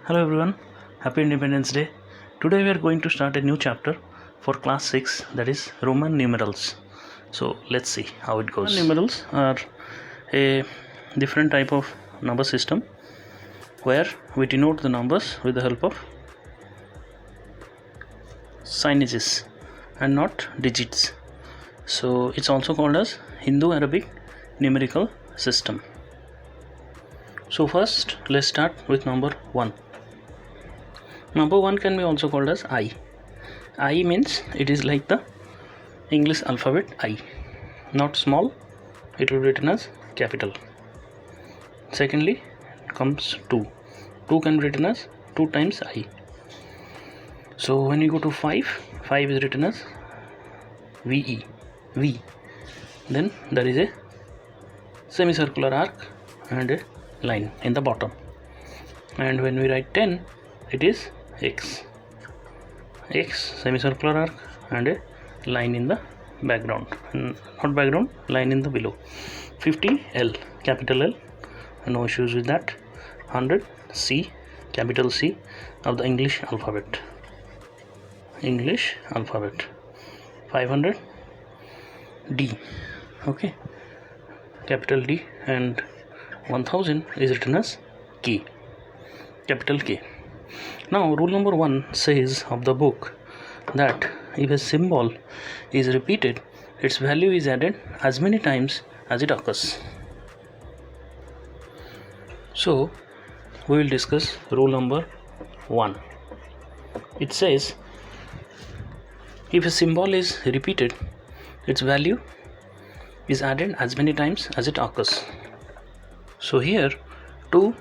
Hello everyone, happy Independence Day. Today we are going to start a new chapter for class 6, that is Roman numerals. So let's see how it goes. Roman numerals are a different type of number system where we denote the numbers with the help of signages and not digits. So it's also called as Hindu-Arabic numerical system. So first let's start with number 1. Number 1 can be also called as I. I means it is like the English alphabet I, not small, it will be written as capital. Secondly comes 2. 2 can be written as 2 times I. So when you go to 5, 5 is written as VE, V. Then there is a semicircular arc and a line in the bottom. And when we write 10, it is X, semicircular arc and a line in the background, not background, line in the below. 50 L, capital L, no issues with that. 100 C, capital C of the English alphabet. 500 D, okay, capital D, and 1000 is written as K, capital K. Now rule number 1 says of the book that if a symbol is repeated, its value is added as many times as it occurs. So we will discuss rule number 1. It says if a symbol is repeated, its value is added as many times as it occurs. So here 2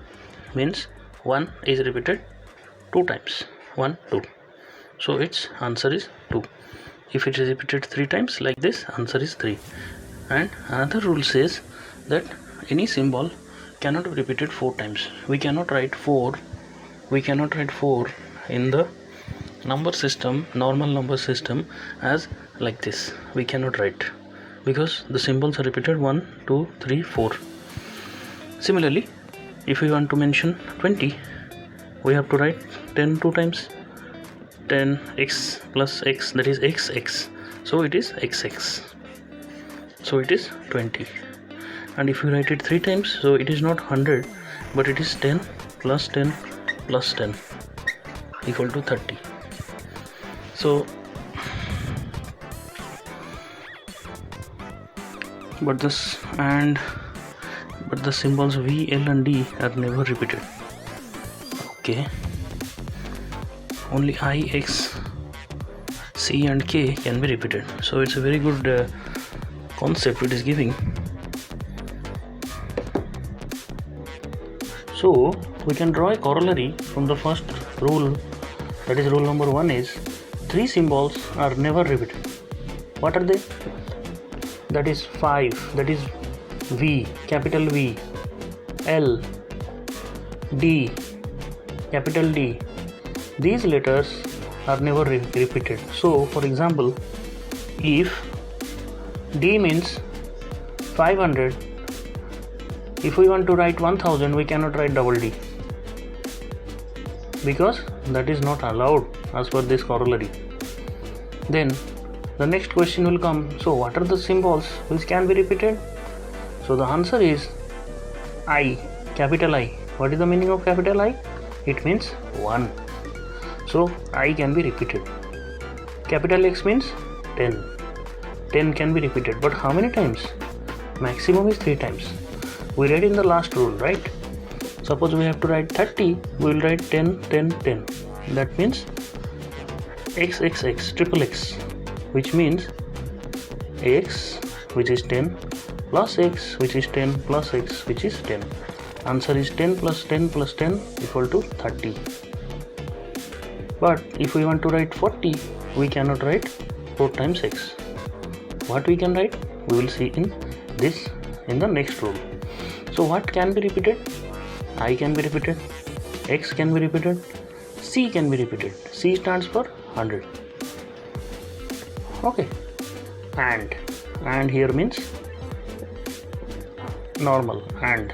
means 1 is repeated 2 times, 1, 2. So its answer is 2. If it is repeated 3 times like this, answer is 3. And another rule says that any symbol cannot be repeated 4 times. We cannot write 4 in the number system, normal number system, as like this. We cannot write because the symbols are repeated 1, 2, 3, 4. Similarly, if we want to mention 20, we have to write 10 2 times, 10x plus x, that is xx, so it is xx, so it is 20. And if you write it 3 times, so it is not 100 but it is 10 plus 10 plus 10 equal to 30. So but the symbols V, L and D are never repeated. Okay, only I, X, C and K can be repeated. So it's a very good concept it is giving. So we can draw a corollary from the first rule, that is rule number 1 is 3 symbols are never repeated. What are they? That is 5, that is V, capital V, L, D, capital D. These letters are never repeated. So for example, if D means 500, if we want to write 1000, we cannot write double D because that is not allowed as per this corollary. Then the next question will come, so what are the symbols which can be repeated? So the answer is I, capital I. What is the meaning of capital I? It means 1. So I can be repeated. Capital X means 10. 10 can be repeated, but how many times? Maximum is 3 times. We read in the last rule, right? Suppose we have to write 30, we will write 10, 10, 10. That means XXX, triple X, which means X, which is 10, plus X, which is 10, plus X, which is 10. Answer is 10 plus 10 plus 10 equal to 30. But if we want to write 40, we cannot write 4 times X. What we can write? We will see in the next rule. So what can be repeated? I can be repeated, X can be repeated, C can be repeated. C stands for 100. Okay. And here means normal, and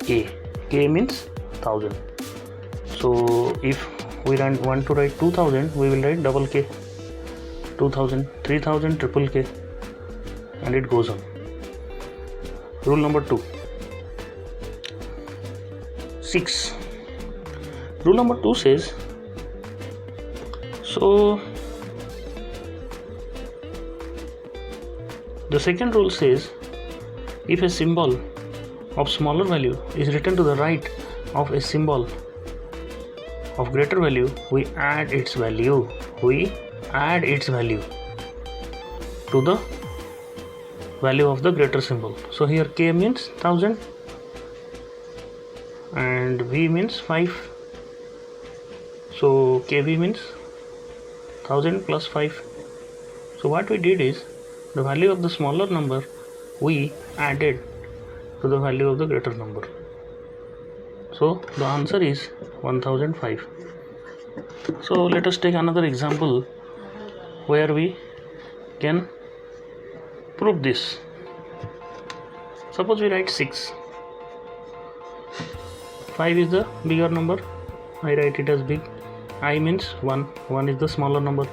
K means 1000. So if we want to write 2000, we will write double K, 2000, 3000, triple K, and it goes on. Rule number 2. 6. Rule number 2 says, so the second rule says, if a symbol of smaller value is written to the right of a symbol of greater value, we add its value. We add its value to the value of the greater symbol. So here K means 1000 and V means 5. So KB means 1000 plus 5. So what we did is, the value of the smaller number we added to the value of the greater number. So the answer is 1005. So let us take another example where we can prove this. Suppose we write 6. 5 is the bigger number. I write it as big. I means 1. 1 is the smaller number.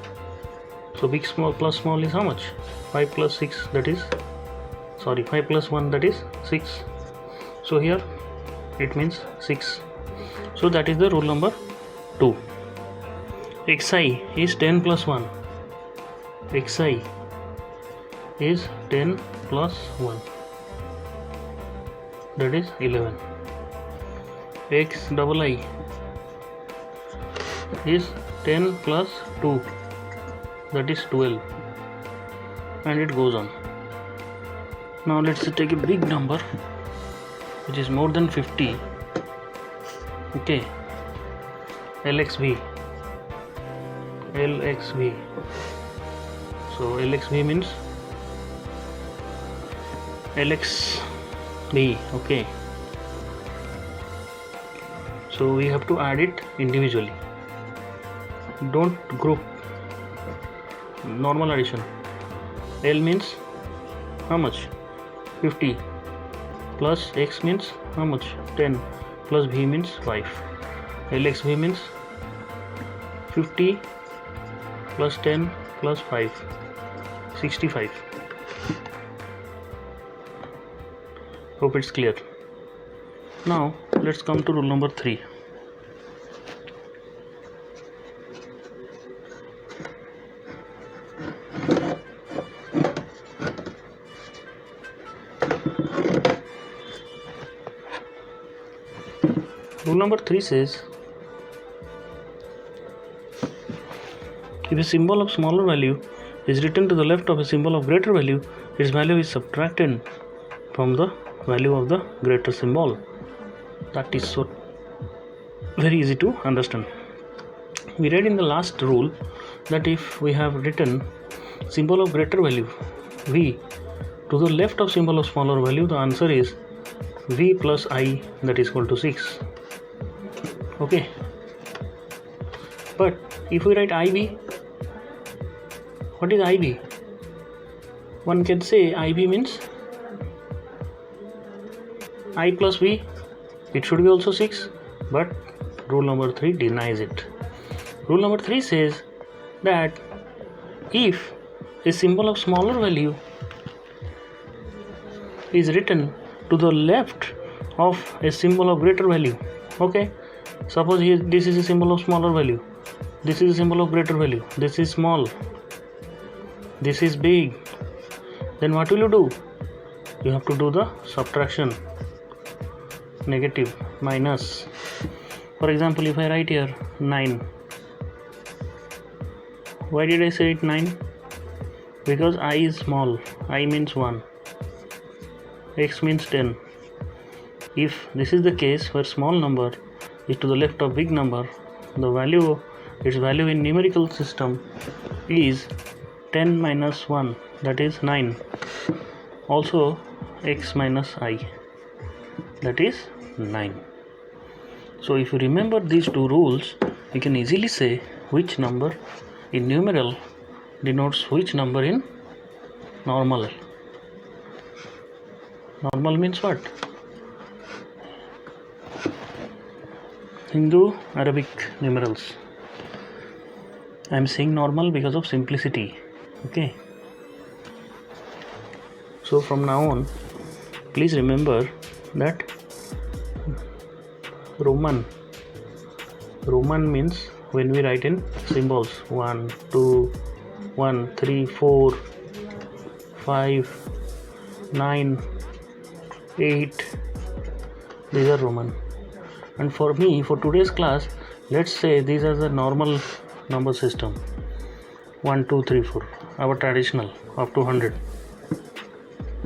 So big small plus small is how much? 5 plus 6, that is 5 plus 1, that is 6. So here it means 6. So that is the rule number 2. Xi is 10 plus 1. Xi is 10 plus 1, that is 11. Xii is 10 plus 2, that is 12, and it goes on. Now let's take a big number which is more than 50. Okay, LXV. So LXV means LXV. Okay, so we have to add it individually. Don't group. Normal addition. L means how much? 50 plus X means how much? 10 plus V means 5. LXV means 50 plus 10 plus 5, 65. Hope it's clear. Now let's come to rule number 3. Rule number 3 says, if a symbol of smaller value is written to the left of a symbol of greater value, its value is subtracted from the value of the greater symbol. That is so very easy to understand. We read in the last rule that if we have written symbol of greater value V to the left of symbol of smaller value, the answer is V plus I, that is equal to 6. Okay, but if we write IB, what is IB? One can say IB means I plus V. It should be also 6, but rule number 3 denies it. Rule number 3 says that if a symbol of smaller value is written to the left of a symbol of greater value, okay, suppose here this is a symbol of smaller value, this is a symbol of greater value, this is small, this is big, then what will you do? You have to do the subtraction, negative, minus. For example, if I write here 9, why did I say it 9? Because I is small, I means 1, X means 10. If this is the case where small number is to the left of big number, the value, its value in numerical system is 10 minus 1, that is 9. Also X minus I, that is 9. So if you remember these two rules, you can easily say which number in numeral denotes which number in normal. Normal means what? Hindu Arabic numerals. I am saying normal because of simplicity. Okay. So from now on, please remember that Roman means when we write in symbols 1, 2, 1, 3, 4, 5, 9, 8, these are Roman. And for me, for today's class, let's say these are the normal number system 1, 2, 3, 4, our traditional up to 100,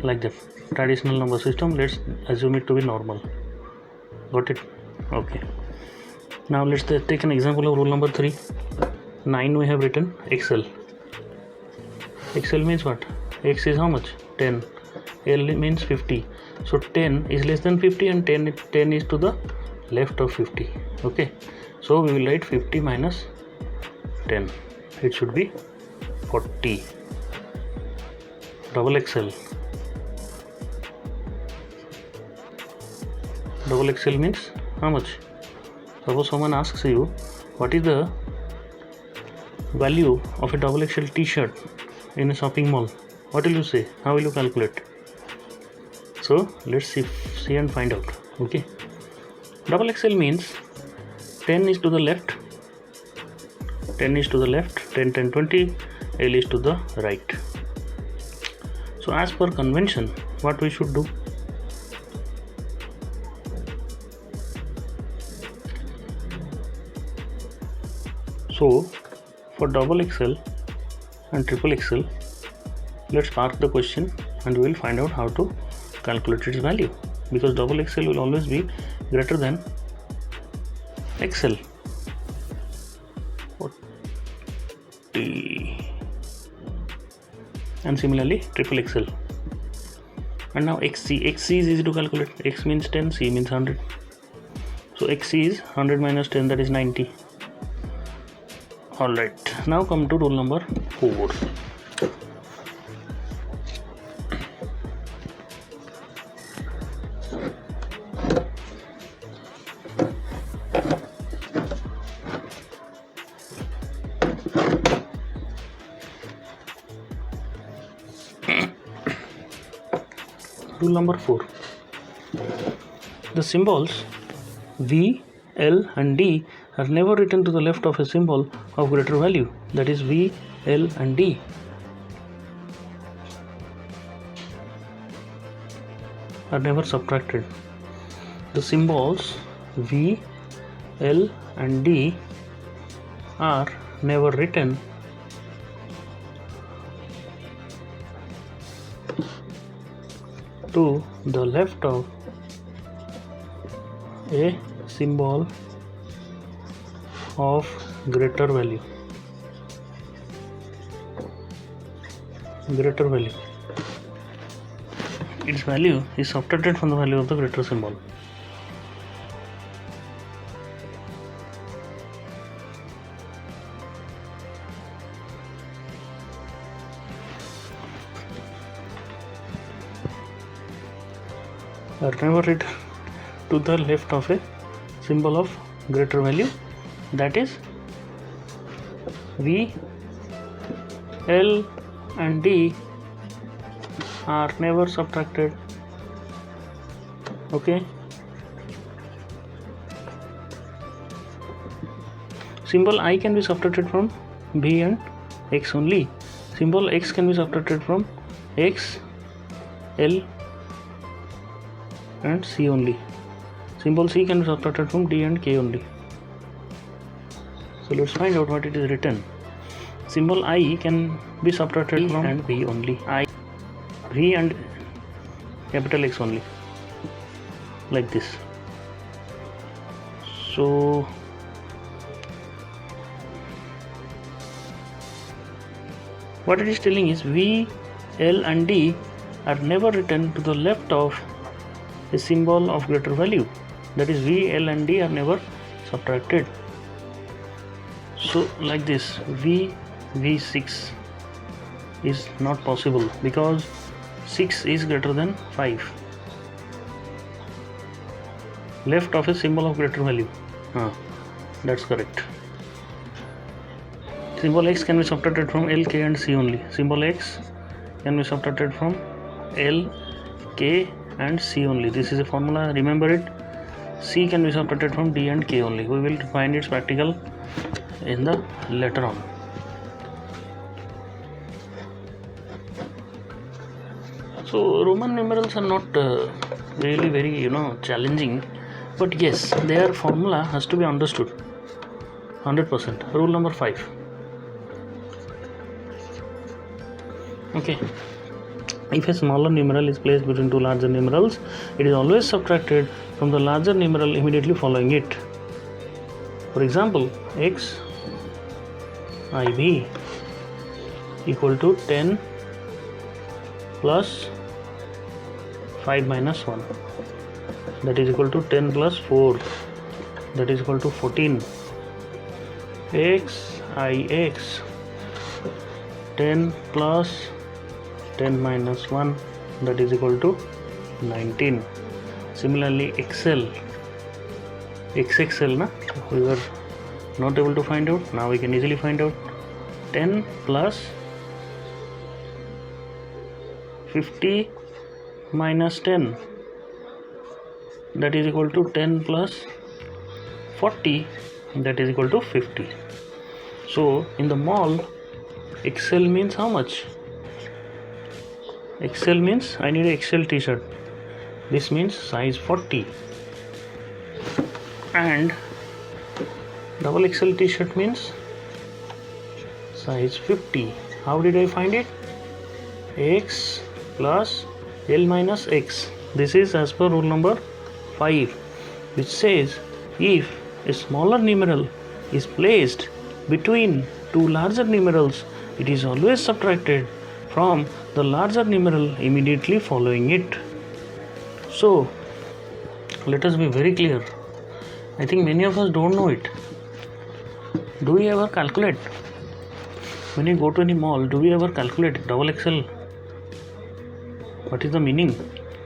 like that traditional number system. Let's assume it to be normal. Got it? Okay. Now let's take an example of rule number 3. 9 we have written XL. XL means what? X is how much? 10. L means 50. So 10 is less than 50 and 10 is to the left of 50. Okay. So we will write 50 minus 10. It should be 40. Double XL. Double XL means how much? Suppose someone asks you what is the value of a double XL t-shirt in a shopping mall. What will you say? How will you calculate? So let's see and find out. Okay. Double XL means 10 is to the left, 10 is to the left, 10, 10, 20, L is to the right. So as per convention, what we should do? So for double XL and triple XL, let's park the question and we will find out how to calculate its value, because double XL will always be greater than XL. 40. And similarly triple XL. And now XC is easy to calculate. X means 10, C means 100. So XC is 100 minus 10, that is 90. Alright, now come to rule number 4. Rule number 4. The symbols V, L and D are never written to the left of a symbol of greater value, that is V, L and D. Are never subtracted. The symbols V, L and D are never written to the left of a symbol of greater value. Its value is subtracted from the value of the greater symbol. Are never written to the left of a symbol of greater value, that is V, L and D are never subtracted. Okay. Symbol I can be subtracted from B and X only. Symbol X can be subtracted from X, L and C only. Symbol C can be subtracted from D and K only. So let's find out what it is written. Symbol I can be subtracted from and V only. I, V and capital X only. Like this. So what it is telling is V, L and D are never written to the left of a symbol of greater value, that is V, L and D are never subtracted. So like this, V6 is not possible because 6 is greater than 5. Left of a symbol of greater value. That's correct. Symbol x can be subtracted from L, K and C only. Symbol x can be subtracted from L, K and C only. This is a formula, remember it. C can be subtracted from D and K only. We will find its practical in the later on. So Roman numerals are not really very challenging, but yes, their formula has to be understood 100%. Rule number 5. Okay, if a smaller numeral is placed between two larger numerals, it is always subtracted from the larger numeral immediately following it. For example, x IB equal to 10 plus 5 minus 1, that is equal to 10 plus 4, that is equal to 14. X IX 10 plus 10 minus 1, that is equal to 19. Similarly XXL na, we were not able to find out, now we can easily find out. 10 plus 50 minus 10, that is equal to 10 plus 40, that is equal to 50. So in the mall, XL means how much? XL means I need a XL t-shirt. This means size 40. And double XL t-shirt means size 50. How did I find it? X plus L minus X. This is as per rule number 5, which says if a smaller numeral is placed between two larger numerals, it is always subtracted from the larger numeral immediately following it. So let us be very clear. I think many of us don't know it. Do we ever calculate? When you go to any mall, do we ever calculate double XL? What is the meaning?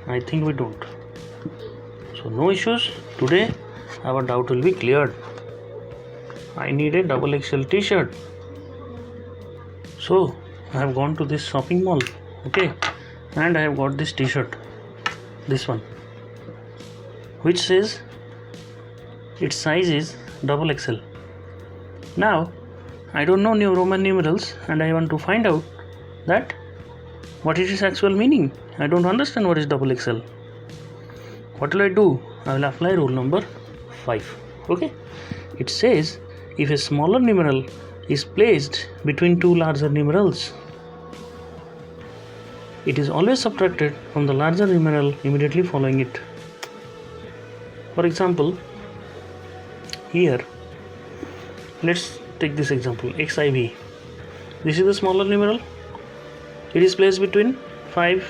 I think we don't. So no issues. Today our doubt will be cleared. I need a double XL t-shirt. So I have gone to this shopping mall, okay, and I have got this t-shirt, this one, which says its size is double XL. Now I don't know new Roman numerals and I want to find out that what is its actual meaning. I don't understand what is double XL. What will I do? I will apply rule number 5. Okay, it says if a smaller numeral is placed between two larger numerals, it is always subtracted from the larger numeral immediately following it. For example, here let's take this example, XIV. This is the smaller numeral. It is placed between 5.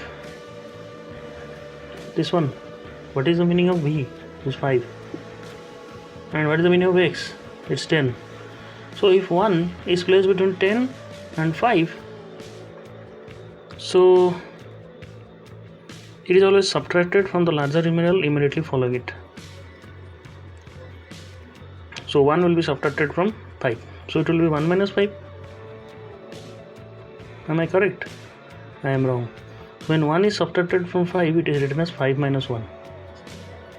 This one. What is the meaning of V? It's 5. And what is the meaning of X? It's 10. So if 1 is placed between 10 and 5, so it is always subtracted from the larger numeral immediately following it. So 1 will be subtracted from 5. So it will be 1 minus 5. Am I correct? I am wrong. When 1 is subtracted from 5, it is written as 5 minus 1.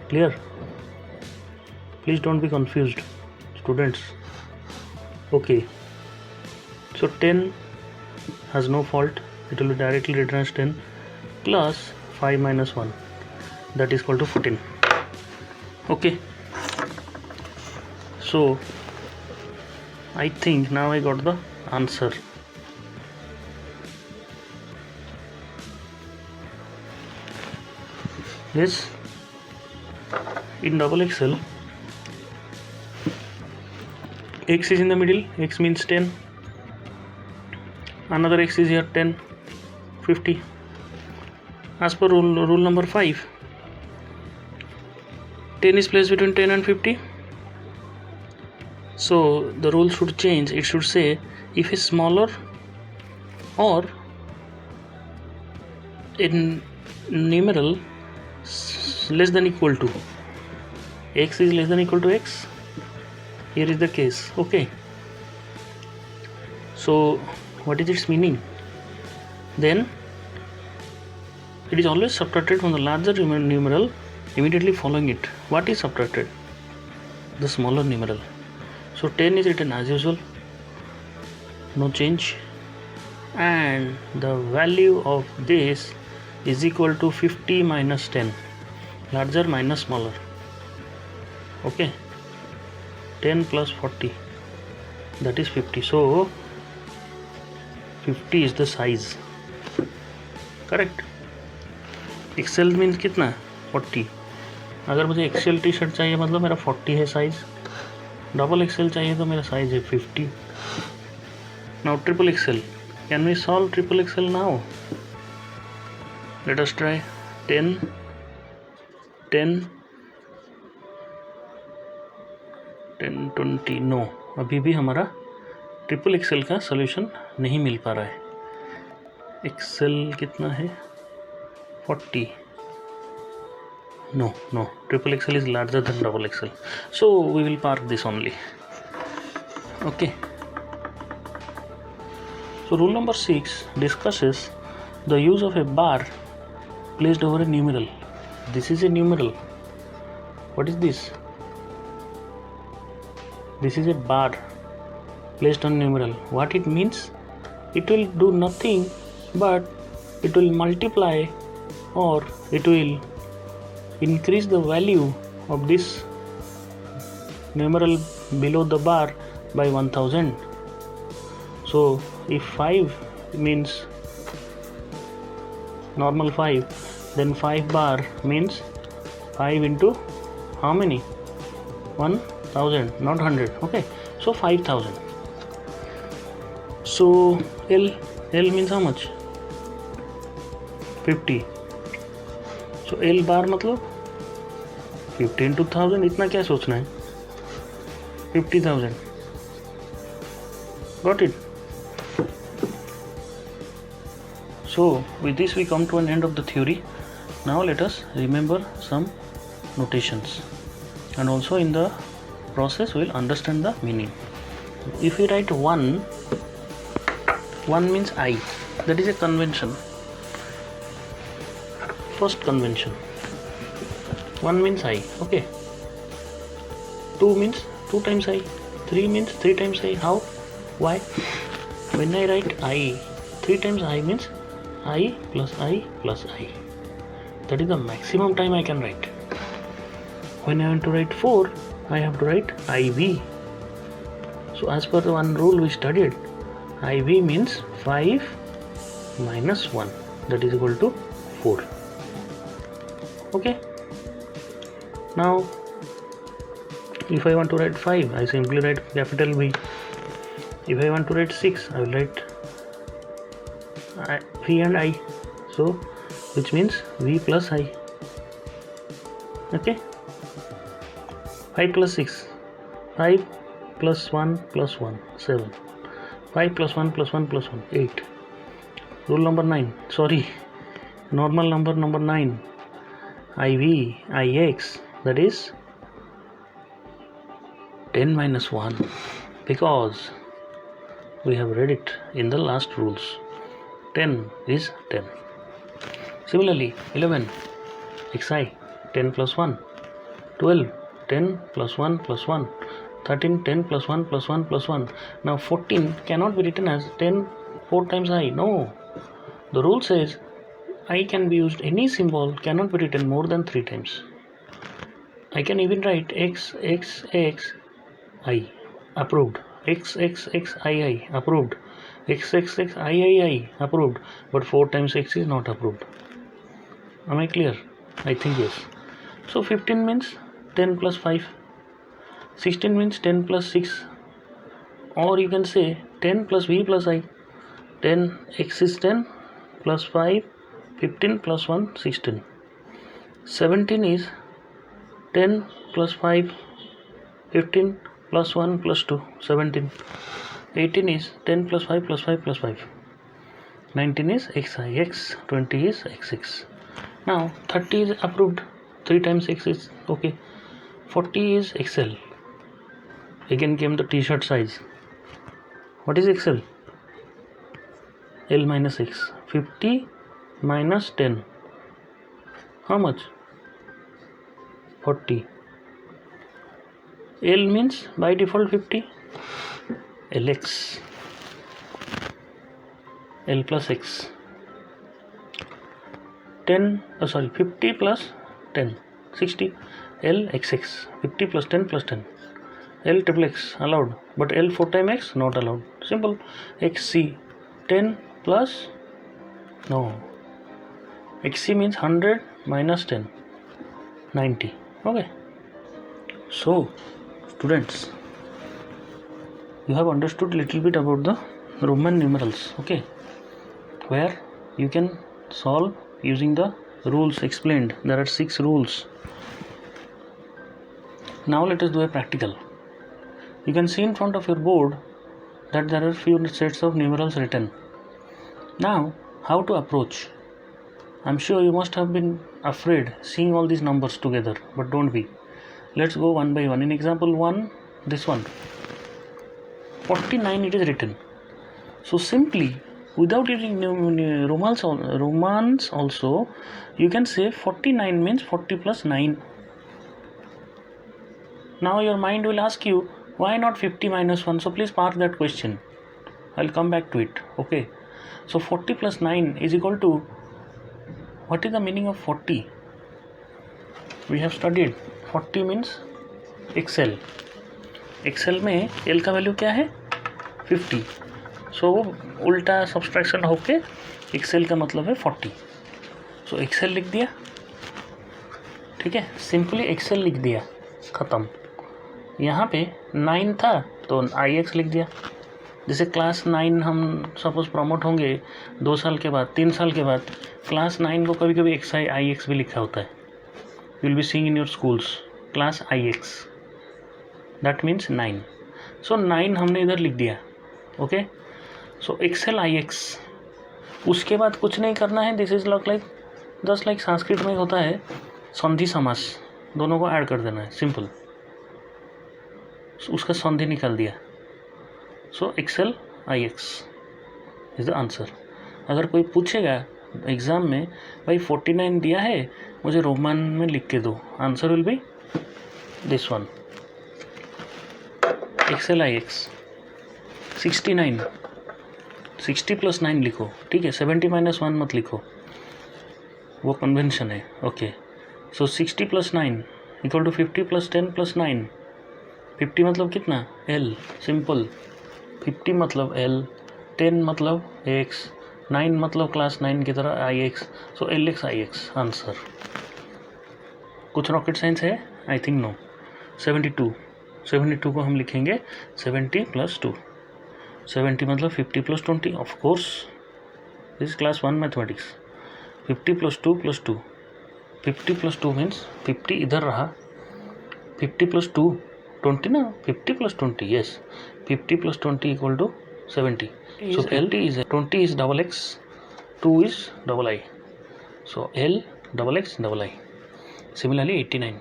Clear? Please don't be confused, students. Okay. So 10 has no fault. It will be directly written as 10 plus 5 minus 1. That is equal to 14. Okay. So I think now I got the answer. Yes, in double XL, X is in the middle, X means 10, another X is here 10, 50. As per rule number 5, 10 is placed between 10 and 50. So the rule should change. It should say if a smaller or in numeral less than equal to, X is less than equal to X, here is the case. Okay, so what is its meaning? Then it is always subtracted from the larger numeral immediately following it. What is subtracted? The smaller numeral. So 10 is written as usual, no change, and the value of this is equal to 50 minus 10, larger minus smaller. Okay, 10 plus 40, that is 50. So 50 is the size. Correct. XL means कितना? 40. अगर मुझे Excel T shirt चाहिए मतलब मेरा 40 है size. Double XL चाहिए तो मेरा साइज़ है 50. Now triple XL. Can we solve triple XL now? Let us try. 10 10 10 20. No, अभी भी हमारा ट्रिपल एक्सेल का सोल्यूशन नहीं मिल पा रहा है. एक्सेल कितना है? 40. No, triple XL is larger than double XL, so we will park this only. Okay, so rule number 6 discusses the use of a bar placed over a numeral. This is a numeral. What is this? This is a bar placed on numeral. What it means? It will do nothing but it will multiply or it will increase the value of this numeral below the bar by 1000. So if 5 means normal 5, then 5 bar means 5 into how many? 1000, not 100. Okay, so 5000. So L means how much? 50. So L bar मतलब 50 into 1000. इतना क्या सोचना है? 50,000. Got it? So with this we come to an end of the theory. Now let us remember some notations, and also in the process we will understand the meaning. If we write 1 means I. That is a convention. First convention. 1 means I. Okay. 2 means 2 times I. 3 means 3 times I. How? Why? When I write I, 3 times I means I plus I plus I. That is the maximum time I can write. When I want to write 4, I have to write IV. So as per the one rule we studied, IV means 5 minus 1, that is equal to 4. Okay. Now if I want to write 5, I simply write capital V. If I want to write 6, I will write V and I, so which means V plus I. Okay. 5 plus 6, 5 plus 1 plus 1, 7. 5 plus 1 plus 1 plus 1, 8. Rule number 9, normal number 9, IV, IX, that is 10 minus 1, because we have read it in the last rules. 10 is 10. Similarly, 11, XI, 10 plus 1, 12, 10 plus 1 plus 1, 13, 10 plus 1 plus 1 plus 1. Now 14 cannot be written as 10 4 times I. No. The rule says I can be used, any symbol cannot be written more than 3 times. I can even write X, X, X, I, approved. X, X, X, I, approved. X, X, X, I, approved. But 4 times X is not approved. Am I clear? I think yes. So 15 means 10 plus 5. 16 means 10 plus 6. Or you can say 10 plus V plus I. 10 X is 10 plus 5, 15 plus 1, 16. 17 is 10 plus 5, 15 plus 1 plus 2, 17. 18 is 10 plus 5 plus 5 plus 5. 19 is XIX. 20 is XX. Now 30 is approved. 3 times X is okay. 40 is XL. Again came the t-shirt size. What is XL? L minus X. 50 minus 10. How much? 40. L means by default 50. LX. L plus X. 50 plus 10. 60. L XX. 50 plus 10 plus 10. L triple X allowed, but L 4 times X not allowed. Simple. XC 10 plus no. XC means 100 minus 10. 90. Okay. So students, you have understood little bit about the Roman numerals. Okay, where you can solve using the rules explained. There are 6 rules. Now let us do a practical. You can see in front of your board that there are few sets of numerals written. Now how to approach? I'm sure you must have been afraid seeing all these numbers together, but don't be. Let's go one by one. In example 1, this one 49 it is written. So simply without using Romans also, you can say 49 means 40 plus 9. Now your mind will ask you, why not 50 minus 1? So please park that question. I'll come back to it. Okay. So 40 plus 9 is equal to, what is the meaning of 40? We have studied 40 means XL. XL में L का value क्या है 50. सो उल्टा subtraction होके XL का मतलब है 40. सो XL लिख दिया. ठीक है, सिंपली XL लिख दिया, ख़त्म. यहाँ पे 9 था तो IX लिख दिया. जैसे क्लास 9 हम सपोज प्रमोट होंगे 2 साल के बाद, 3 साल के बाद, क्लास 9 को कभी कभी XI IX भी लिखा होता है. You will be seeing in your schools class IX, that means 9. सो 9 हमने इधर लिख दिया. ओके, सो XL IX. उसके बाद कुछ नहीं करना है. This is like just like Sanskrit में होता है संधि समास, दोनों को ऐड कर देना है, सिंपल. उसका संधि निकाल दिया. सो XL IX is the answer. अगर कोई पूछेगा एग्ज़ाम में, भाई 49 दिया है, मुझे रोमन में लिख के दो, answer will be this one, XL IX. 69, 60 plus 9 लिखो. ठीक है, 70 माइनस 1 मत लिखो, वो कन्वेंशन है. Okay, so 60 plus 9 equal to 50 plus 10 plus 9. 50 मतलब कितना? L. सिंपल. 50 मतलब L, 10 मतलब X, 9 मतलब क्लास 9 की तरह IX. सो LX IX आंसर. कुछ रॉकेट साइंस है? I think no. 72 को हम लिखेंगे 70 प्लस 2. 70 मतलब 50 plus 20. Of course this class 1 mathematics. 50 plus 2 plus 2. 50 plus 2 means 50 इधर रहा. 50 प्लस 2 20 ना. 50 plus 20, yes. 50 plus 20 equal to 70. So L is 20 is double X, 2 is double I. So L double X double I. Similarly 89.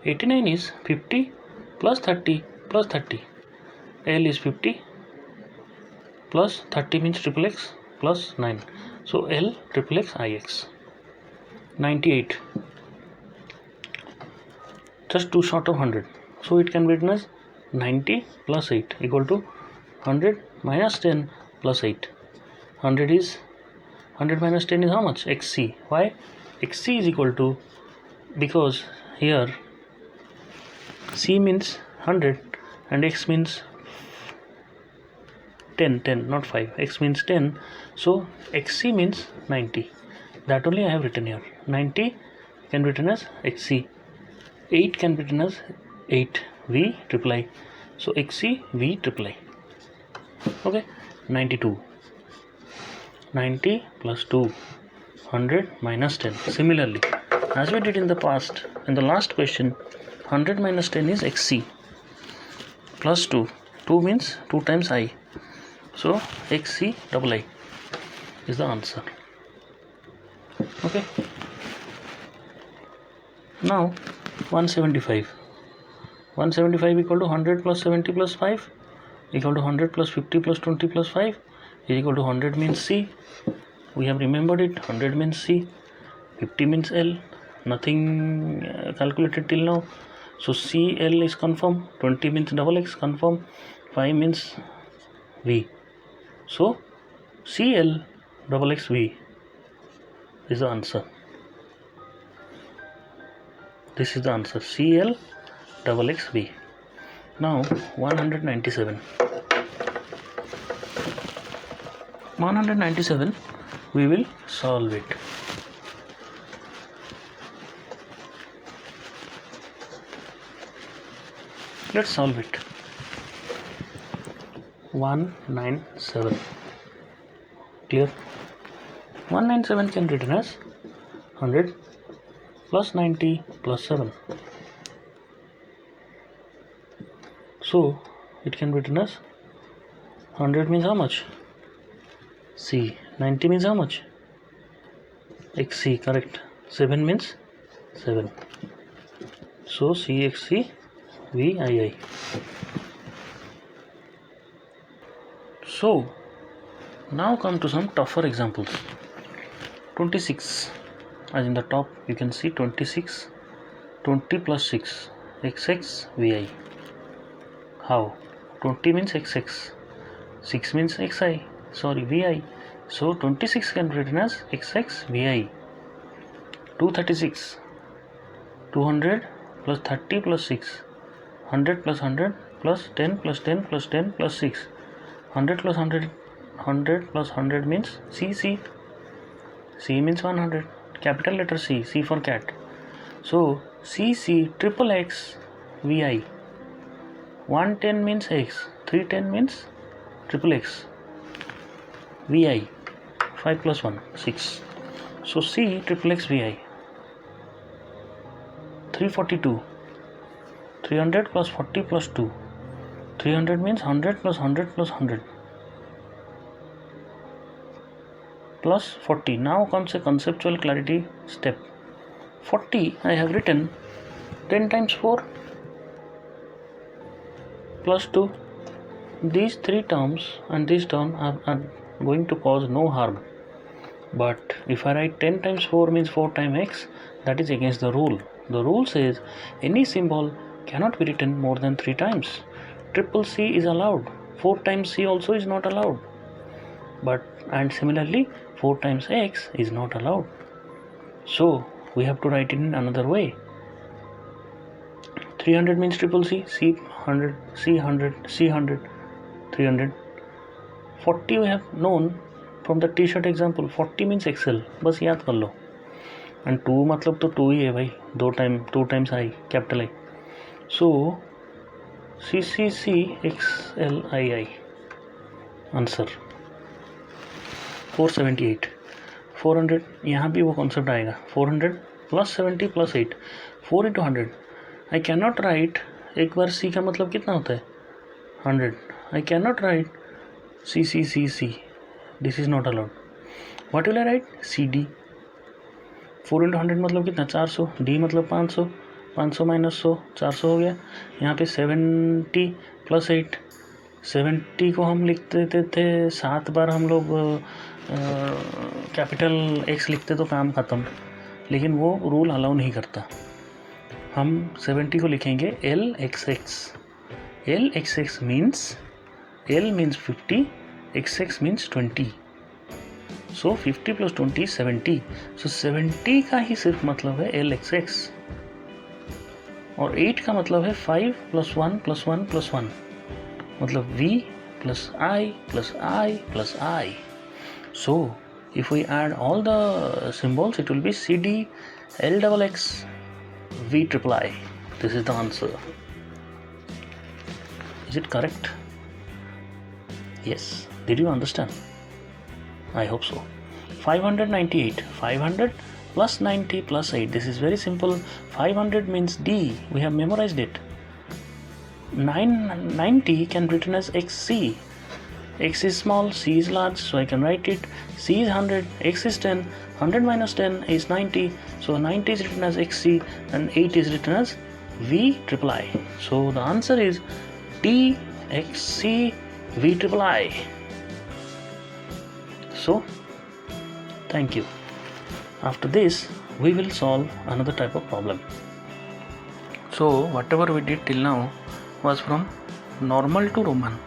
89 is 50 plus 30 plus 30. L is 50 plus 30 means triple X plus 9. So L triple X IX. 98. Just 2 short of 100. So it can be written as 90 plus 8 equal to 100 minus 10 plus 8. 100 minus 10 is how much? XC. Why? XC is equal to, because here C means 100 and X means 10 not 5. X means 10. So XC means 90. That only I have written here. 90 can be written as XC. 8 can be written as 8 V triple I. So XC V triple I. Okay, 92. 90 plus 2, 100 minus 10. Similarly, as we did in the past, in the last question, 100 minus 10 is XC plus 2. 2 means 2 times I. So XC double I is the answer. Okay. Now 175. 175 equal to 100 plus 70 plus 5 equal to 100 plus 50 plus 20 plus 5 is equal to 100 means C. We have remembered it. 100 means C, 50 means L. Nothing calculated till now. So CL is confirmed. 20 means double X confirmed. 5 means V. So CL double X V is the answer. This is the answer. CL double X V. Now 197. 197 we will solve it. Let's solve it. 197. Clear? 197 can be written as 100 plus 90 plus 7. So it can be written as 100 means how much? C. 90 means how much? XC, correct. 7 means 7. So CXC VII. So now come to some tougher examples. 26, as in the top you can see 26, 20 plus 6, XX VI. How? 20 means XX, 6 means XI, sorry VI. So 26 can be written as XX VI. 236, 200 plus 30 plus 6, 100 plus 100 plus 10 plus 10 plus 10 plus 6, 100 plus 100, 100 plus 100 means CC. C means 100, capital letter C, C for cat. So CC triple X VI. 110 means X, 310 means triple X VI. 5 plus 1, 6. So C triple X VI. 342, 300 plus 40 plus 2, 300 means 100 plus 100 plus 100 plus 40. Now comes a conceptual clarity step. 40 I have written 10 times 4 plus 2. These three terms and this term are going to cause no harm. But if I write 10 times 4 means 4 times x, that is against the rule. The rule says any symbol cannot be written more than 3 times. Triple C is allowed. 4 times C also is not allowed. And similarly 4 times x is not allowed. So we have to write it in another way. 300 means triple C, C 100, C 100, C 100, 300. 40 we have known from the t-shirt example. 40 means XL, बस याद कर लो. And 2 मतलब तो 2 ही है भाई, 2 times I, capital I. So CCC XLII. Answer 478. 400 यहाँ भी वो कॉन्सेप्ट आएगा. 400 plus 70 plus 8, 4 into 100. I cannot write, एक बार C का मतलब कितना होता है 100. I cannot write CCCC. This is not allowed. What will I write? CD. 4 into 100 मतलब कितना 400. D मतलब 500. 500 minus 100, 400 हो गया. यहाँ पे 70 plus 8. 70 को हम लिख देते थे 7 बार हम लोग कैपिटल X लिखते तो काम ख़त्म. लेकिन वो रूल अलाउ नहीं करता. हम 70 को लिखेंगे LXX. LXX means L means 50, XX means 20. So 50 plus 20 is 70. So 70 का ही सिर्फ मतलब है LXX. और 8 का मतलब है 5 plus 1 plus 1 plus 1. मतलब V plus I plus I plus I. So if we add all the symbols, it will be CD LXX V triple I. This is the answer. Is it correct? Yes. Did you understand? I hope so. 598. 500 plus 90 plus 8. This is very simple. 500 means D. We have memorized it. 990 can be written as XC. X is small, C is large, so I can write it. C is 100, X is 10. 100 minus 10 is 90. So 90 is written as XC and 8 is written as V triple I. So the answer is DXC V triple I. So thank you. After this we will solve another type of problem. So whatever we did till now was from normal to Roman.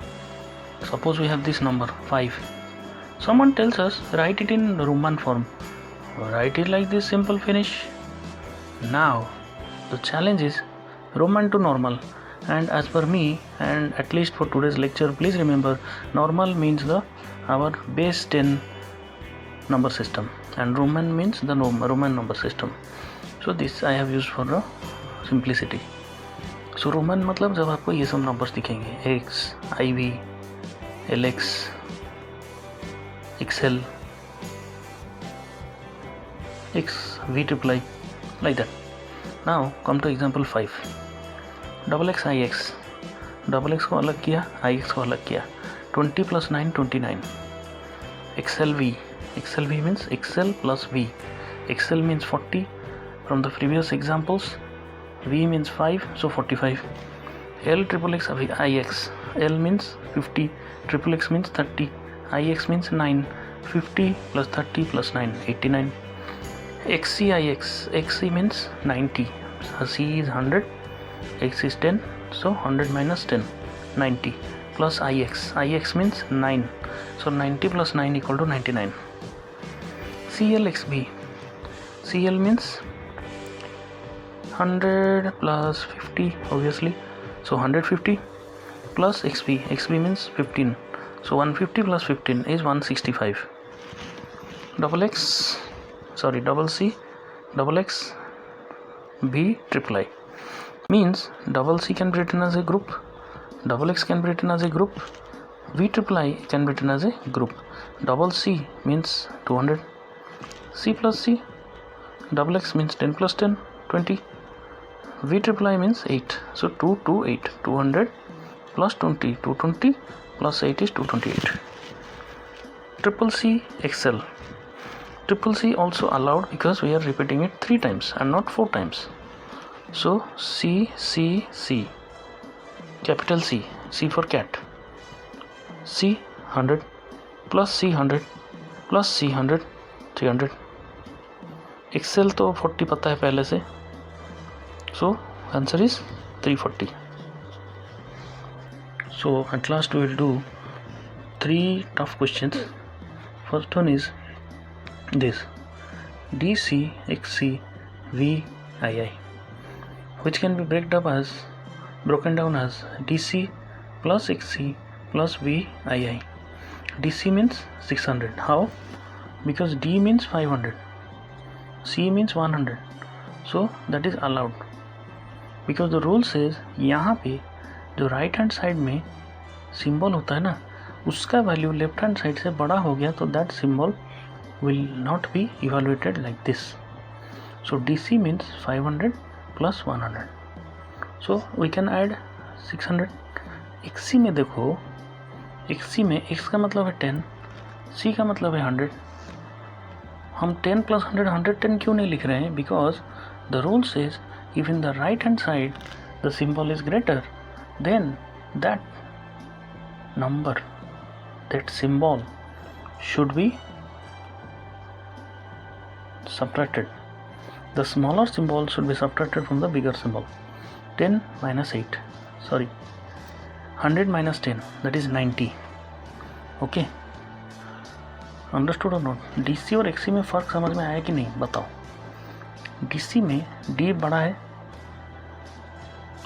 Suppose we have this number 5. Someone tells us write it in Roman form. Write it like this, simple, finish. Now the challenge is Roman to normal, and as per me, and at least for today's lecture, please remember normal means our base 10 number system and Roman means the Roman number system. So this I have used for the simplicity. So Roman मतलब जब आपको ये सब numbers दिखेंगे X, IV, LX, XL, X, V triple I, like that. Now come to example 5. Double x I x, double x को अलग किया, आई x को अलग किया. 20 + 9 29. XL V means XL plus V. XL means 40 from the previous examples. V means 5, so 45. L triple x I x. L means 50, triple x means 30, I x means 9. 50 + 30 + 9 89. XC I x. XC means 90. C is 100. X is 10, so 100 minus 10, 90, plus IX. IX means 9, so 90 plus 9 equal to 99. CLXB. CL means 100 plus 50, obviously, so 150 plus XB. XB means 15, so 150 plus 15 is 165. Double C, double X, B triple I. Means double C can be written as a group, double X can be written as a group, V triple I can be written as a group. Double C means 200, C plus C, double X means 10 plus 10, 20, V triple I means 8, so 2 2 8, 200 plus 20, 220 plus 8 is 228. Triple C XL. Triple C also allowed because we are repeating it 3 times and not 4 times. So C, capital C, C for cat, C 100 plus C 100 plus C 100, 300. XL तो 40 पता है पहले से, so answer is 340. So at last we will do 3 tough questions. First one is this: DC XC VII, which can be broken down as DC plus XC plus VII. DC means 600. How? Because D means 500, C means 100, so that is allowed. Because the rule says यहाँ पे जो right hand side में symbol होता है ना, उसका value left hand side से बड़ा हो गया तो that symbol will not be evaluated like this. So DC means 500 plus 100, so we can add 600. XC में देखो, XC में X का मतलब है 10, C का मतलब है 100. हम 10 plus 100 110 क्यों नहीं लिख रहे हैं? Because the rule says if in the right hand side the symbol is greater, then that number, that symbol should be subtracted. The smaller symbol should be subtracted from the bigger symbol. 10 minus 8, sorry, 100 minus 10, that is 90. Okay, understood or not? DC और XC में फ़र्क समझ में आया कि नहीं बताओ? DC में D बड़ा है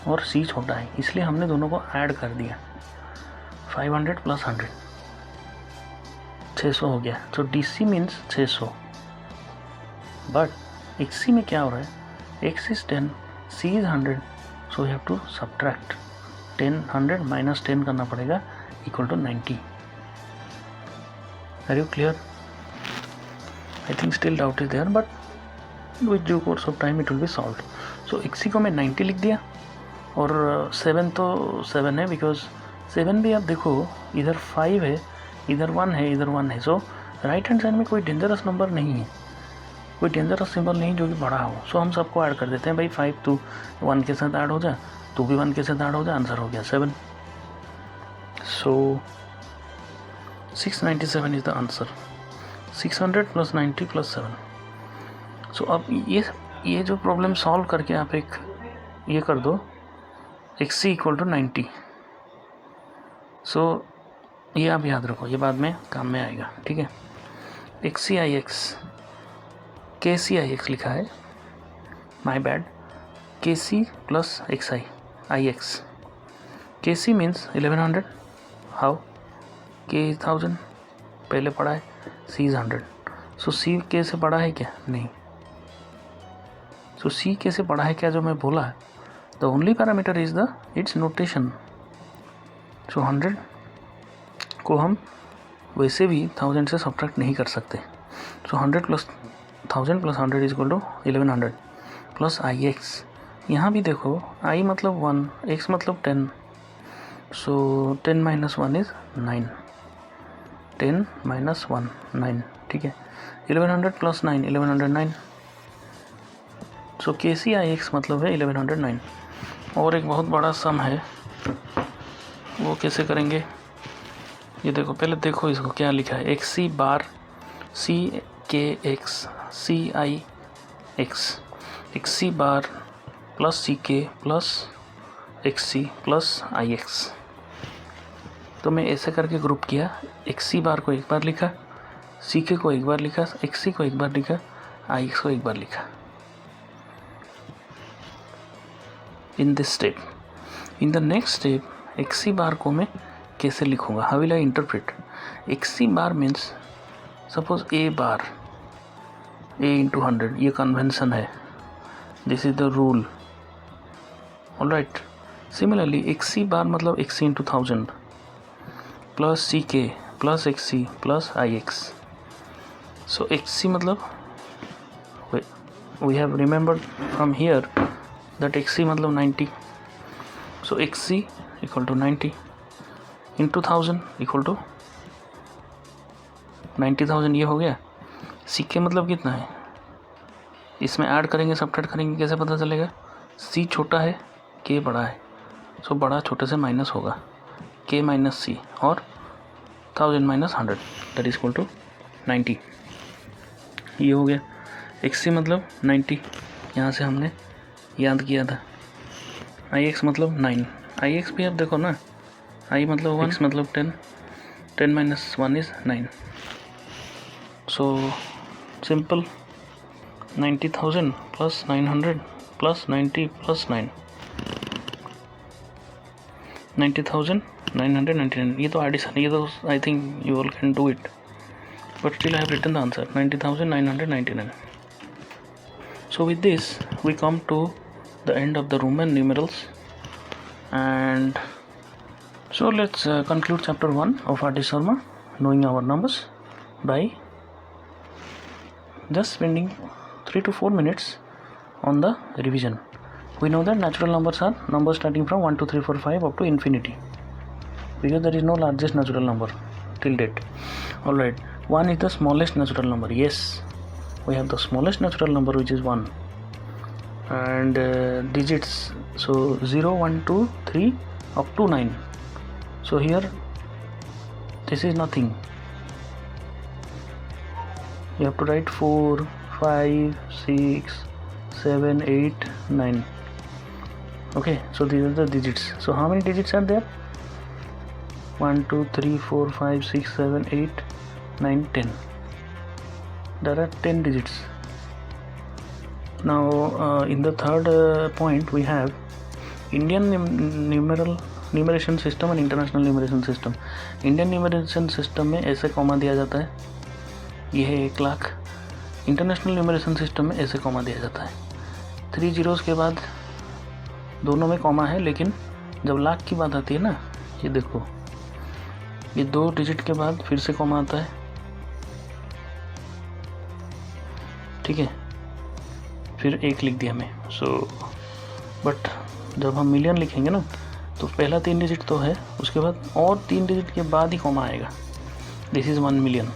और C छोटा है, इसलिए हमने दोनों को ऐड कर दिया. 500 plus 100 600 हो गया. So DC means 600. But XC में क्या हो रहा है? X is 10, C is 100, so we have to subtract 10. 100 minus 10 करना पड़ेगा, equal to 90. Are you clear? I think still doubt is there, but with due course of time it will be solved. So XC को मैं 90 लिख दिया और 7 तो 7 है, because 7 भी आप देखो इधर 5 है, इधर 1 है, इधर 1 है, so राइट हैंड साइड में कोई डेंजरस नंबर नहीं है. कोई डेंजरस सिंबल नहीं जो कि बड़ा हो। सो हम सबको ऐड कर देते हैं भाई। 5 तो 1 के साथ ऐड हो जा, तो भी 1 के साथ ऐड हो जा, आंसर हो गया 7। सो 697 इज द आंसर। 600 + 90 + 7। सो अब ये जो प्रॉब्लम सॉल्व करके आप एक ये कर दो, xc = 90। सो ये आप याद रखो, ये बाद में काम में आएगा, ठीक है। XCIX KCIX लिखा है, my bad. KC + XI IX। KC means 1100। How? K is 1000 पहले पढ़ा है, C is 100। So C K से पढ़ा है क्या? नहीं। सो C K से पढ़ा है क्या जो मैं बोला है? The only parameter is the its notation. So 100 को हम वैसे भी 1000 से सब्ट्रैक्ट नहीं कर सकते। So 100 + 1000 + 100 is equal to 1100 plus IX। यहाँ भी देखो, I मतलब 1, X मतलब 10। सो 10 - 1 इज 9। 10 - 1 9, ठीक है। 1100 + 9 1109। सो KCIX मतलब है 1109। और एक बहुत बड़ा सम है, वो कैसे करेंगे? ये देखो, पहले देखो इसको क्या लिखा है। XC बार CKX CIX। XC बार + CK + XC + IX। तो मैं ऐसे करके ग्रुप किया। XC बार को एक बार लिखा, CK को एक बार लिखा, XC को एक बार लिखा, IX को एक बार लिखा। In this step. In the next step XC बार को मैं कैसे लिखूंगा? How will I interpret? XC bar means suppose A bar, A × 100, ये कन्वेंशन है, this is the rule. Alright. Similarly XC बार मतलब XC × 1000 plus CK plus XC plus IX। सो XC मतलब we have remembered from here that XC मतलब 90। सो XC = 90 × 1000 = 90,000। ये हो गया। CK मतलब कितना है? इसमें ऐड करेंगे, सब्ट्रैक्ट करेंगे, कैसे पता चलेगा? C छोटा है, K बड़ा है। सो बड़ा छोटे से माइनस होगा, K - C, और 1000 - 100 दैट इज इक्वल टू 90। ये हो गया। XC मतलब 90, यहाँ से हमने याद किया था। IX मतलब 9। IX भी अब देखो ना, I मतलब 1, X मतलब 10, 10 - 1 is 9। So simple, 90,000 + 900 + 90 + 9, 90,000 999। ये तो एडिशन, ये तो I think you all can do it, but still I have written the answer 90,999। So with this we come to the end of the Roman numerals, and so let's conclude chapter 1 of R.D. Sharma, knowing our numbers, by just spending 3 to 4 minutes on the revision. We know that natural numbers are numbers starting from 1 2 3 4 5 up to infinity, because there is no largest natural number till date. Alright, 1 is the smallest natural number. Yes, we have the smallest natural number, which is 1. And digits, so 0 1 2 3 up to 9. So here this is nothing. You have to write 4 5 6 7 8 9. Okay, so these are the digits. So how many digits are there? 1 2 3 4 5 6 7 8 9 10. There are 10 digits. Now in the third point we have Indian numeration system and international numeration system. Indian numeration system में ऐसे comma दिया जाता है, ये है 1 lakh. International numeration system में ऐसे comma दिया जाता है, 3 zeros के बाद दोनों में कॉमा है, लेकिन जब लाख की बात आती है ना, ये देखो, ये 2 डिजिट के बाद फिर से कॉमा आता है, ठीक है, फिर 1 लिख दिया मैं। सो बट जब हम मिलियन लिखेंगे ना, तो पहला 3 डिजिट तो है, उसके बाद और 3 डिजिट के बाद ही कॉमा आएगा। This is 1 million.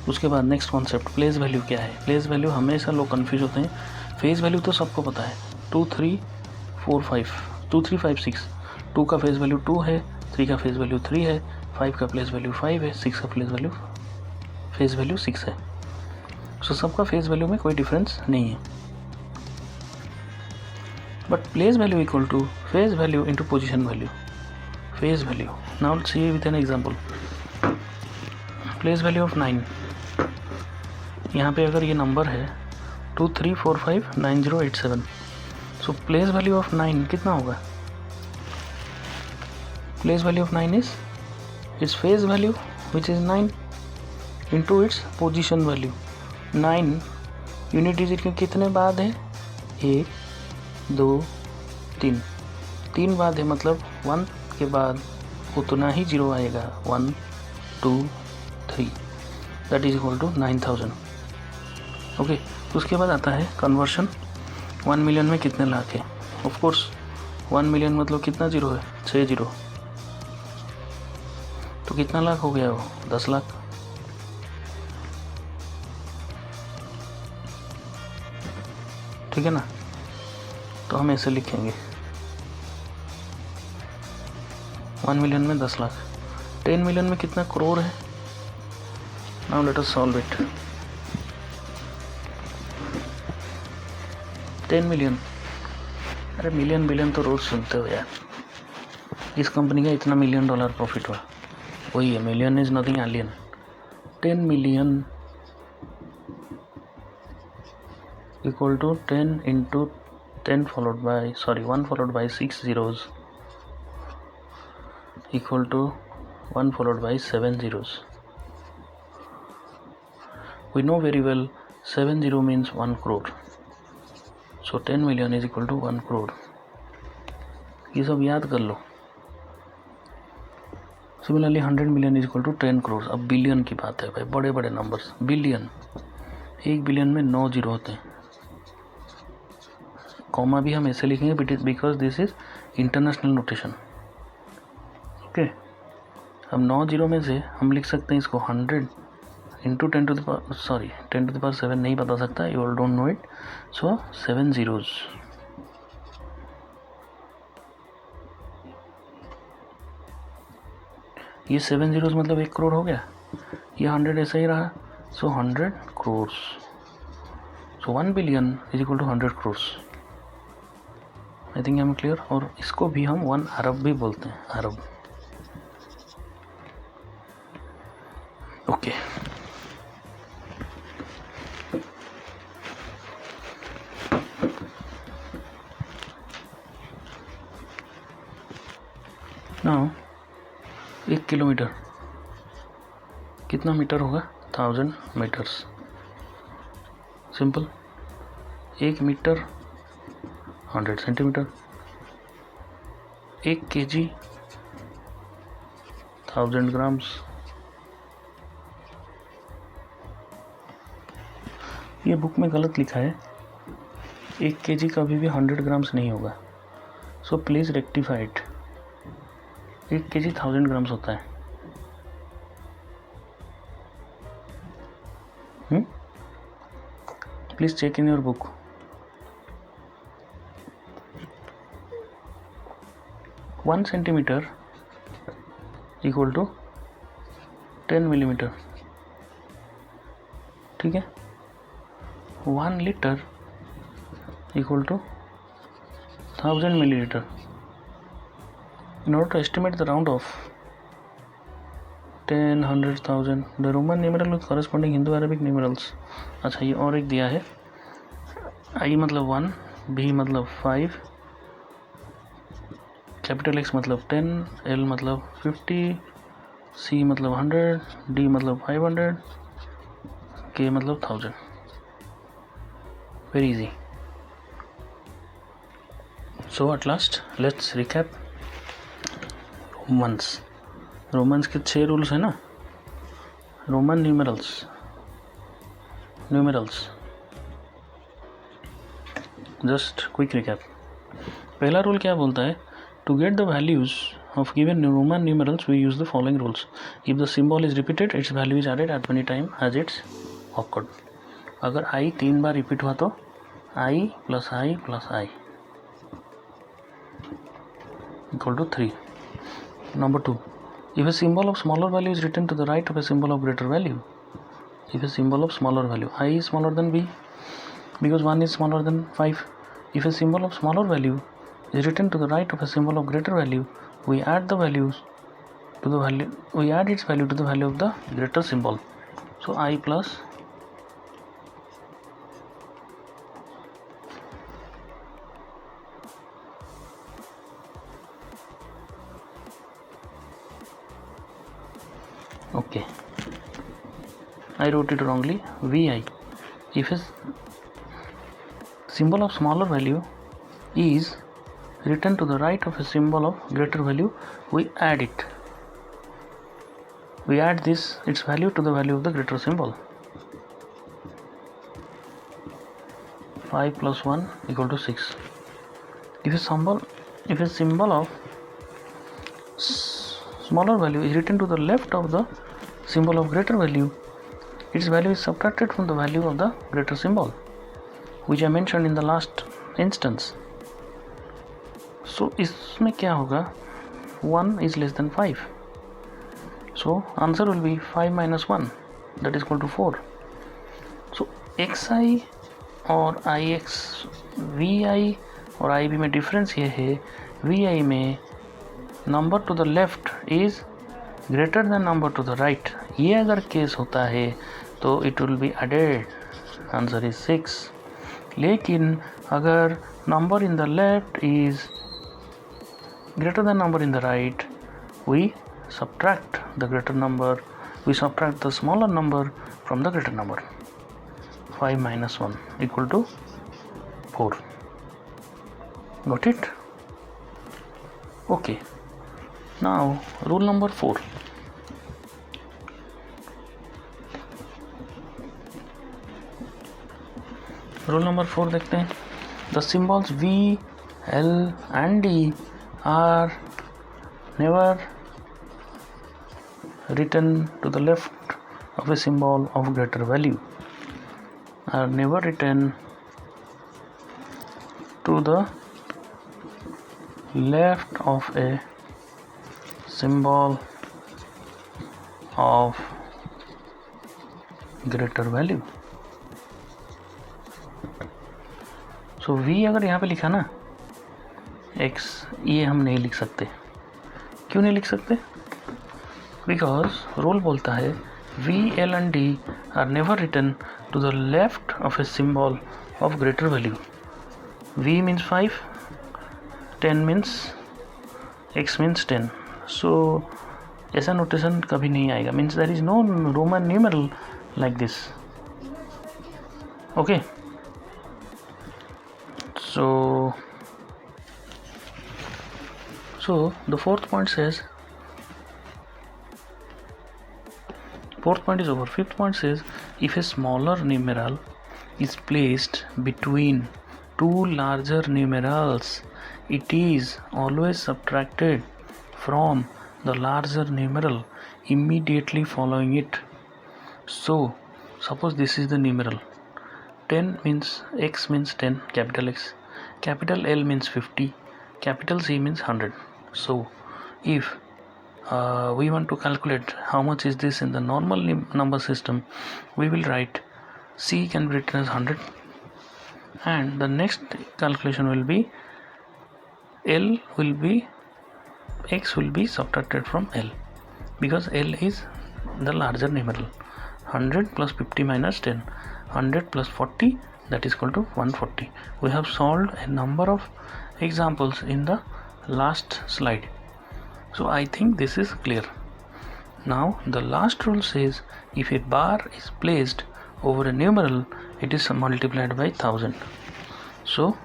उसके बाद नेक्स्ट कॉन्सेप्ट प्लेस वैल्यू क्या है। प्लेस वैल्यू हमेशा लोग कन्फ्यूज होते हैं। फेस वैल्यू तो सबको पता है 2 3 4 5 2 3 5 6। 2 का फेस वैल्यू 2 है, 3 का फेस वैल्यू 3 है, 5 का प्लेस वैल्यू 5 है, 6 का फेस वैल्यू 6 है। सो सबका फेस वैल्यू में कोई डिफरेंस नहीं है। But place value equal to face value into position value. Face value now see with an example. Place value of 9, यहाँ पे अगर ये नंबर है 2 3 4 5 9 0 8 7, सो प्लेस वैल्यू ऑफ 9 कितना होगा? Place value of 9 is its face value which is 9 into its position value. 9 unit digit के कितने बाद है? 1 2 3, 3 बाद है, मतलब 1 के बाद उतना ही जीरो आएगा, 1 2 3, that is equal to 9000। Okay, उसके बाद आता है कन्वर्शन। 1 मिलियन में कितने लाख है? ऑफ कोर्स 1 मिलियन मतलब कितना जीरो है? 6 जीरो, तो कितना लाख हो गया वो? 10 लाख। ठीक है ना? तो हम ऐसे लिखेंगे 1 मिलियन में 10 लाख। 10 मिलियन में कितना करोड़ है? Now let us solve it. 10 million, अरे मिलियन बिलियन तो रोज सुनते हो यार। इस कंपनी का इतना $1 मिलियन प्रॉफिट हुआ, वही है, million is nothing alien. 10 million equal to 10 into 10 followed by 1 followed by 6 zeros equal to 1 followed by 7 zeros. We know very well 7 zero means 1 crore. So 10 million is equal to 1 crore. ये सब याद कर लो। Similarly 100 million is equal to 10 crores. अब billion की बात है भाई, बड़े बड़े नंबर्स। बिलियन, 1 बिलियन में 9 जीरो होते हैं। कॉमा भी हम ऐसे लिखेंगे because this is international notation. Okay, अब 9 जीरो में से हम लिख सकते हैं इसको 100 इंटू 10 टू द पावर 7 नहीं बता सकता, you all don't know it, so 7 zeros। ये 7 zeros मतलब 1 करोड़ हो गया। ये 100 ऐसा ही रहा, so 100 crores। So 1 billion is equal to 100 crores। I think I am clear. और इसको भी हम 1 अरब भी बोलते हैं, अरब। ओके, नाउ 1 किलोमीटर कितना मीटर होगा? 1000 metres. Simple. 1 metre 100 centimetre. 1 kg 1000 grams. ये बुक में गलत लिखा है, 1 kg कभी भी 100 ग्राम्स नहीं होगा, so please rectify it. 1 kg 1000 grams होता है। Please check in your book. One centimetre equal to 10 millimetre. ठीक है, 1 litre equal to 1000 milliliter. In order to estimate the round of 10, 100, 1000, the Roman numeral with corresponding Hindu-Arabic numerals. अच्छा, ये और एक दिया है, I मतलब 1, B मतलब 5, कैपिटल X मतलब 10, L मतलब 50, C मतलब 100, D मतलब 500, K मतलब 1000. Very easy. So at last let's recap. Romans के 6 रूल्स है ना, Roman numerals. Just quick recap. पहला रूल क्या बोलता है? To get the values of given Roman numerals, we use the following rules. If the symbol is repeated, its value is added as many times as it's occurred. अगर I 3 bar repeat हुआ तो I plus I plus I equal to 3. Number 2. If a symbol of smaller value is written to the right of a symbol of greater value, if a symbol of smaller value, I is smaller than B because 1 is smaller than 5. If a symbol of smaller value is written to the right of a symbol of greater value, we add its value to the value of the greater symbol. So I plus okay, I wrote it wrongly. Vi. If a symbol of smaller value is written to the right of a symbol of greater value, we add it. We add its value to the value of the greater symbol. 5 plus 1 equal to 6. If a symbol of smaller value is written to the left of the symbol of greater value, its value is subtracted from the value of the greater symbol, which I mentioned in the last instance. So इसमें क्या होगा? 1 is less than 5. So answer will be 5 minus 1, that is equal to 4. So xi और ix, vi और ib में difference ये है, vi में number to the left is greater than number to the right. ये अगर केस होता है तो it will be added. Answer is 6. लेकिन अगर number in the left is greater than number in the right, we subtract the smaller number from the greater number. 5 minus 1 equal to 4. Got it? Okay. Now rule number 4. Rule number 4 देखते हैं. The symbols V, L and D are never written to the left of a symbol of greater value. Are never written to the left of a symbol of greater value. So V अगर यहाँ पे लिखा ना x, ये हम नहीं लिख सकते. क्यों नहीं लिख सकते? बिकॉज रूल बोलता है V, L and D are never written to the left of a symbol of greater value. V means 5, 10 means x means 10. So ऐसा नोटेशन कभी नहीं आएगा. Means there is no Roman numeral like this. Okay. So the fourth point is over. Fifth point says if a smaller numeral is placed between two larger numerals, it is always subtracted from the larger numeral immediately following it. So suppose this is the numeral. 10 means x means 10, capital X. Capital L means 50. Capital C means 100. So if we want to calculate how much is this in the normal number system, we will write C can be written as 100, and the next calculation will be x will be subtracted from L, because L is the larger numeral. 100 plus 50 minus 10, 100 plus 40, that is equal to 140. We have solved a number of examples in the last slide. So I think this is clear. Now the last rule says if a bar is placed over a numeral, it is multiplied by 1000. So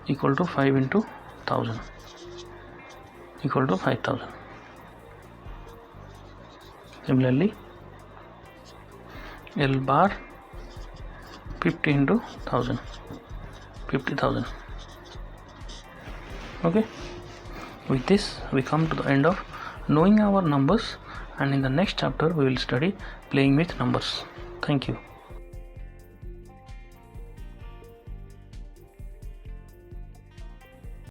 equal to 5 into 1000 equal to 5000. Similarly, L bar 50 into 1000, 50,000. Okay. With this, we come to the end of knowing our numbers, and in the next chapter we will study playing with numbers. Thank you.